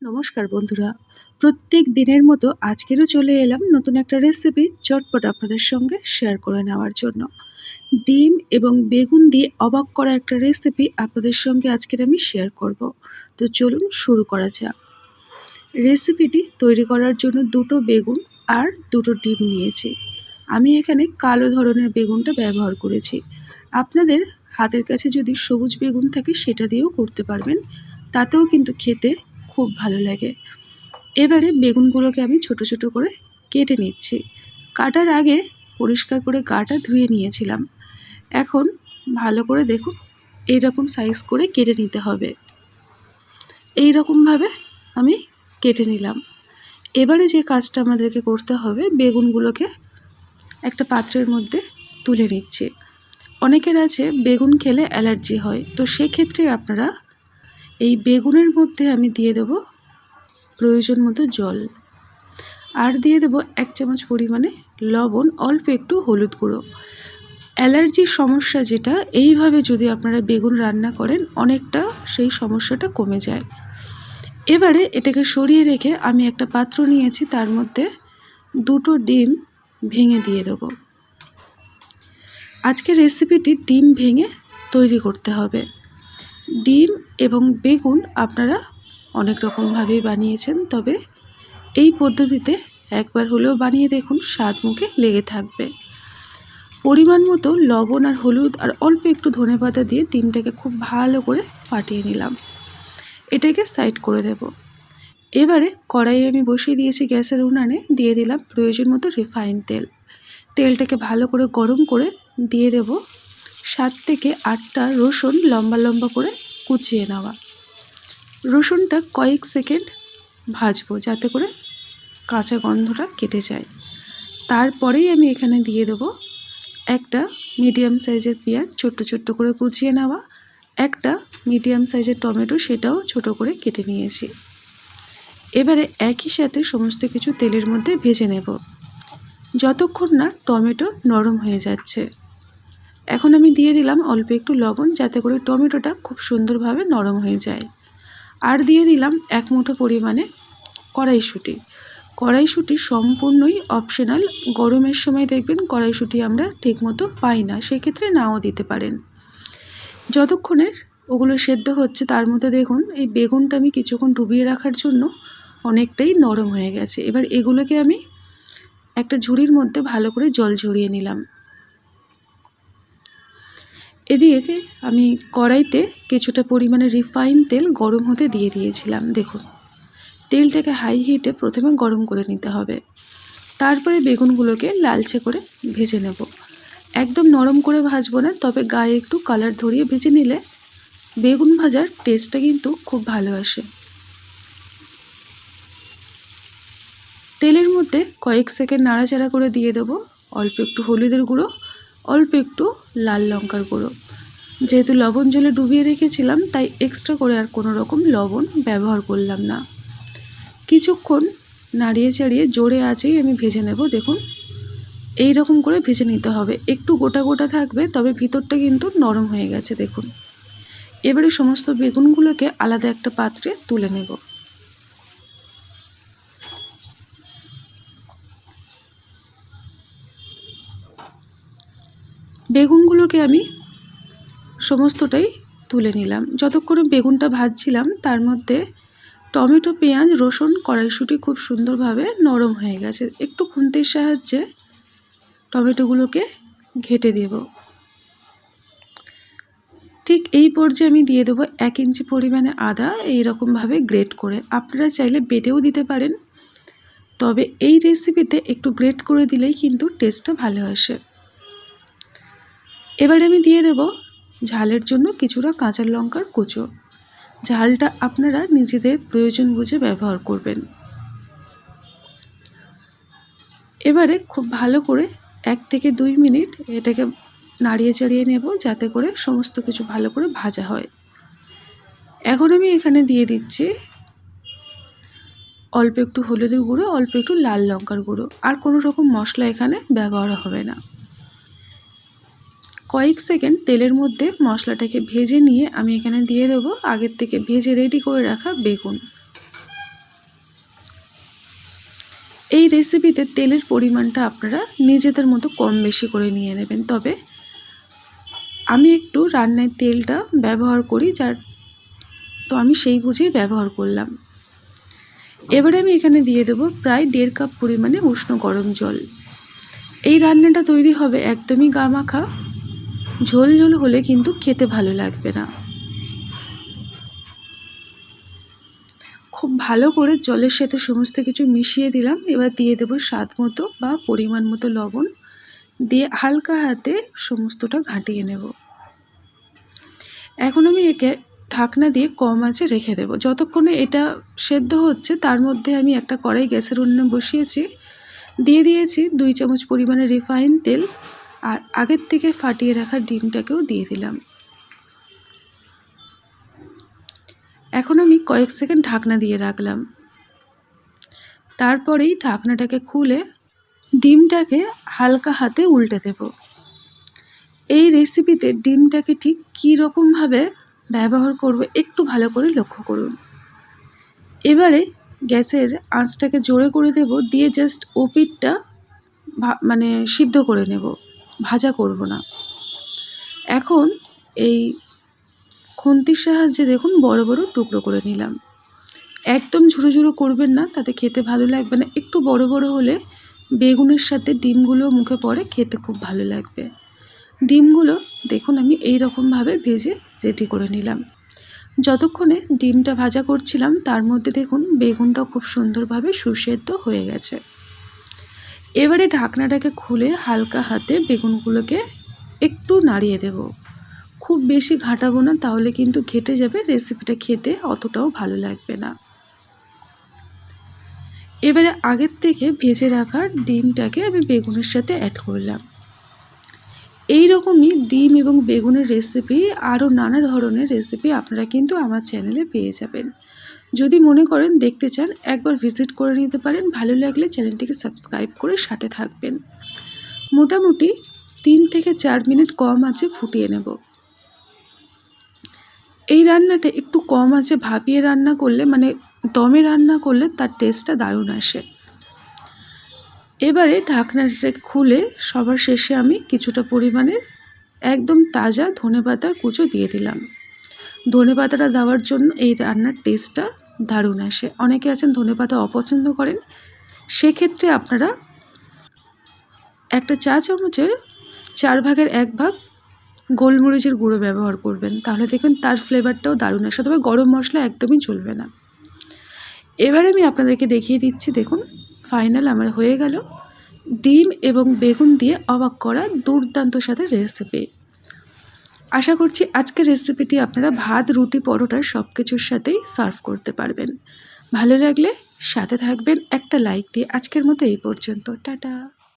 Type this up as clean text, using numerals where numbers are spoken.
নমস্কার বন্ধুরা, প্রত্যেক দিনের মতো আজকেরও চলে এলাম নতুন একটা রেসিপি চটপট আপনাদের সঙ্গে শেয়ার করে নেওয়ার জন্য। ডিম এবং বেগুন দিয়ে অবাক করা একটা রেসিপি আপনাদের সঙ্গে আজকের আমি শেয়ার করব। তো চলুন শুরু করা যাক। রেসিপিটি তৈরি করার জন্য দুটো বেগুন আর দুটো ডিম নিয়েছি। আমি এখানে কালো ধরনের বেগুনটা ব্যবহার করেছি। আপনাদের হাতের কাছে যদি সবুজ বেগুন থাকে সেটা দিয়েও করতে পারবেন, তাতেও কিন্তু খেতে খুব ভালো লাগে। এবারে বেগুনগুলোকে আমি ছোট ছোট করে কেটে নিচ্ছি। কাটার আগে পরিষ্কার করে গাটা ধুয়ে নিয়েছিলাম। এখন ভালো করে দেখুন, এইরকম সাইজ করে কেটে নিতে হবে। এই রকমভাবে আমি কেটে নিলাম। এবারে যে কাজটা আমাদেরকে করতে হবে, বেগুনগুলোকে একটা পাত্রের মধ্যে তুলে নিচ্ছি। অনেকের আছে বেগুন খেলে অ্যালার্জি হয়, তো সেক্ষেত্রে আপনারা এই বেগুনের মধ্যে আমি দিয়ে দেব প্রয়োজন মতো জল, আর দিয়ে দেব 1 চামচ পরিমাণে লবণ, অল্প একটু হলুদ গুঁড়ো। অ্যালার্জির সমস্যা যেটা, এইভাবে যদি আপনারা বেগুন রান্না করেন অনেকটা সেই সমস্যাটা কমে যায়। এবারে এটাকে সরিয়ে রেখে আমি একটা পাত্র নিয়েছি, তার মধ্যে দুটো ডিম ভেঙে দিয়ে দেব। আজকের রেসিপিটি ডিম ভেঙে তৈরি করতে হবে। ডিম এবং বেগুন আপনারা অনেক রকমভাবেই বানিয়েছেন, তবে এই পদ্ধতিতে একবার হলেও বানিয়ে দেখুন, স্বাদ মুখে লেগে থাকবে। পরিমাণ মতো লবণ আর হলুদ আর অল্প একটু ধনেপাতা দিয়ে ডিমটাকে খুব ভালো করে ফাটিয়ে নিলাম। এটাকে সাইড করে দেব। এবারে কড়াইয়ে আমি বসিয়ে দিয়েছি গ্যাসের উনানে, দিয়ে দিলাম প্রয়োজন মতো রিফাইন তেল। তেলটাকে ভালো করে গরম করে দিয়ে দেব 7 থেকে 8টা রসুন লম্বা লম্বা করে কুচিয়ে নেওয়া। রসুনটা কয়েক সেকেন্ড ভাজবো যাতে করে কাঁচা গন্ধটা কেটে যায়। তারপরেই আমি এখানে দিয়ে দেব একটা মিডিয়াম সাইজের পেঁয়াজ ছোট্ট ছোট্ট করে কুচিয়ে নেওয়া, একটা মিডিয়াম সাইজের টমেটো, সেটাও ছোট করে কেটে নিয়েছি। এবারে একই সাথে সমস্ত কিছু তেলের মধ্যে ভেজে নেব যতক্ষণ না টমেটো নরম হয়ে যাচ্ছে। এখন আমি দিয়ে দিলাম অল্প একটু লবণ যাতে করে টমেটোটা খুব সুন্দরভাবে নরম হয়ে যায়। আর দিয়ে দিলাম 1 মুঠো পরিমাণে কড়াইশুঁটি। কড়াইশুঁটি সম্পূর্ণই অপশনাল। গরমের সময় দেখবেন কড়াইশুঁটি আমরা ঠিকমতো পাই না, সেক্ষেত্রে নাও দিতে পারেন। যতক্ষণে ওগুলো সেদ্ধ হচ্ছে তার মধ্যে দেখুন এই বেগুনটা আমি কিছুক্ষণ ডুবিয়ে রাখার জন্য অনেকটাই নরম হয়ে গেছে। এবার এগুলোকে আমি একটা ঝুড়ির মধ্যে ভালো করে জল ঝরিয়ে নিলাম। এদিকে আমি কড়াইতে কিছুটা পরিমাণে রিফাইন তেল গরম হতে দিয়ে দিয়েছিলাম। দেখুন, তেলটাকে হাই হিটে প্রথমে গরম করে নিতে হবে, তারপরে বেগুনগুলোকে লালচে করে ভেজে নেব। একদম নরম করে ভাজবো না, তবে গায়ে একটু কালার ধরিয়ে ভেজে নিলে বেগুন ভাজার টেস্টটা কিন্তু খুব ভালো আসে। তেলের মধ্যে কয়েক সেকেন্ড নাড়াচাড়া করে দিয়ে দেবো অল্প একটু হলুদের গুঁড়ো, অল্প একটু লাল লঙ্কার গুঁড়ো। যেহেতু লবণ জলে ডুবিয়ে রেখেছিলাম তাই এক্সট্রা করে আর কোনো রকম লবণ ব্যবহার করলাম না। কিছুক্ষণ নাড়িয়ে চাড়িয়ে জোরে আঁচেই আমি ভেজে নেব। দেখুন, এই রকম করে ভেজে নিতে হবে। একটু গোটা গোটা থাকবে, তবে ভিতরটা কিন্তু নরম হয়ে গেছে। দেখুন, এবারে সমস্ত বেগুনগুলোকে আলাদা একটা পাত্রে তুলে নেব। বেগুনগুলোকে আমি সমস্তটাই তুলে নিলাম। যতক্ষণে বেগুনটা ভাজছিলাম তার মধ্যে টমেটো, পেঁয়াজ, রসুন, কড়াইশুঁটি খুব সুন্দরভাবে নরম হয়ে গেছে। একটু খুন্তির সাহায্যে টমেটোগুলোকে ঘেঁটে দেব। ঠিক এই পর্যায়ে আমি দিয়ে দেবো 1 ইঞ্চি পরিমাণে আদা, এইরকমভাবে গ্রেট করে। আপনারা চাইলে বেটেও দিতে পারেন, তবে এই রেসিপিতে একটু গ্রেট করে দিলেই কিন্তু টেস্টটা ভালো আসে। এবারে আমি দিয়ে দেব ঝালের জন্য কিছুটা কাঁচা লঙ্কার কুচো। ঝালটা আপনারা নিজেদের প্রয়োজন বুঝে ব্যবহার করবেন। এবারে খুব ভালো করে 1 থেকে 2 মিনিট এটাকে নাড়িয়ে চাড়িয়ে নেব যাতে করে সমস্ত কিছু ভালো করে ভাজা হয়। এখন আমি এখানে দিয়ে দিচ্ছি অল্প একটু হলুদের গুঁড়ো, অল্প একটু লাল লঙ্কার গুঁড়ো। আর কোনো রকম মশলা এখানে ব্যবহার হবে না। কয়েক সেকেন্ড তেলের মধ্যে মশলাটাকে ভেজে নিয়ে আমি এখানে দিয়ে দেবো আগের থেকে ভেজে রেডি করে রাখা বেগুন। এই রেসিপিতে তেলের পরিমাণটা আপনারা নিজেদের মতো কম বেশি করে নিয়ে নেবেন, তবে আমি একটু রান্নায় তেলটা ব্যবহার করি, তো আমি সেই বুঝেই ব্যবহার করলাম। এবারে আমি এখানে দিয়ে দেব প্রায় 1.5 কাপ পরিমাণে উষ্ণ গরম জল। এই রান্নাটা তৈরি হবে একদমই গামাখা, ঝোল ঝোল হলে কিন্তু খেতে ভালো লাগবে না। খুব ভালো করে জলের সাথে সমস্ত কিছু মিশিয়ে দিলাম। এবার দিয়ে দেব স্বাদ মতো বা পরিমাণ মতো লবণ, দিয়ে হালকা হাতে সমস্তটা ঘাঁটিয়ে নেব। এখন আমি একে ঢাকনা দিয়ে কম আঁচে রেখে দেব। যতক্ষণে এটা সেদ্ধ হচ্ছে তার মধ্যে আমি একটা কড়াই গ্যাসের উনুনে বসিয়েছি, দিয়ে দিয়েছি 2 চামচ পরিমাণে রিফাইন তেল, আর আগের থেকে ফাটিয়ে রাখা ডিমটাকেও দিয়ে দিলাম। এখন আমি কয়েক সেকেন্ড ঢাকনা দিয়ে রাখলাম। তারপরেই ঢাকনাটাকে খুলে ডিমটাকে হালকা হাতে উল্টে দেব। এই রেসিপিতে ডিমটাকে ঠিক কী রকমভাবে ব্যবহার করব একটু ভালো করে লক্ষ্য করুন। এবারে গ্যাসের আঁচটাকে জোরে করে দেব, দিয়ে জাস্ট ওপিঠটা সিদ্ধ করে নেব, ভাজা করব না। এখন এই খুন্তির সাহায্যে দেখুন বড় বড় টুকরো করে নিলাম। একদম ঝুরো ঝুরো করবেন না, তাতে খেতে ভালো লাগবে না। একটু বড় বড় হলে বেগুনের সাথে ডিমগুলো মুখে পড়ে খেতে খুব ভালো লাগবে। ডিমগুলো দেখুন আমি এই রকমভাবে ভেজে রেডি করে নিলাম। যতক্ষণে ডিমটা ভাজা করছিলাম তার মধ্যে দেখুন বেগুনটাও খুব সুন্দরভাবে সুসেদ্ধ হয়ে গেছে। এবারে ঢাকনাটাকে খুলে হালকা হাতে বেগুনগুলোকে একটু নাড়িয়ে দেব। খুব বেশি ঘাঁটাবো না, তাহলে কিন্তু ঘেটে যাবে, রেসিপিটা খেতে অতটাও ভালো লাগবে না। এবারে আগের থেকে ভেজে রাখা ডিমটাকে আমি বেগুনের সাথে অ্যাড করলাম। এই রকমই ডিম এবং বেগুনের রেসিপি, আরও নানা ধরনের রেসিপি আপনারা কিন্তু আমার চ্যানেলে পেয়ে যাবেন। যদি মনে করেন দেখতে চান, একবার ভিজিট করে নিতে পারেন। ভালো লাগলে চ্যানেলটিকে সাবস্ক্রাইব করে সাথে থাকবেন। মোটামুটি 3 থেকে 4 মিনিট কম আঁচে ফুটিয়ে নেব। এই রান্নাটা একটু কম আঁচে ভাপিয়ে রান্না করলে, দমে রান্না করলে তার টেস্টটা দারুণ আসে। এবারে ঢাকনাটা খুলে সবার শেষে আমি কিছুটা পরিমাণে একদম তাজা ধনেপাতা কুচো দিয়ে দিলাম। ধনেপাতাটা দেওয়ার জন্য এই রান্নার টেস্টটা দারুণ আসে। অনেকে আছেন ধনেপাতা অপছন্দ করেন, সেক্ষেত্রে আপনারা একটা চা চামচের 4 ভাগের 1 ভাগ গোলমরিচের গুঁড়ো ব্যবহার করবেন, তাহলে দেখবেন তার ফ্লেভারটাও দারুণ আসে। তবে গরম মশলা একদমই চলবে না। এবারে আমি আপনাদেরকে দেখিয়ে দিচ্ছি, দেখুন ফাইনাল আমার হয়ে গেল ডিম এবং বেগুন দিয়ে অবাক করা দুর্দান্ত স্বাদের রেসিপি। আশা করছি আজকের রেসিপিটি আপনারা ভাত, রুটি, পরোটা সব কিছুর সাথেই সার্ভ করতে পারবেন। ভালো লাগলে সাথে থাকবেন একটা লাইক দিয়ে। আজকের মতো এই পর্যন্ত, টাটা।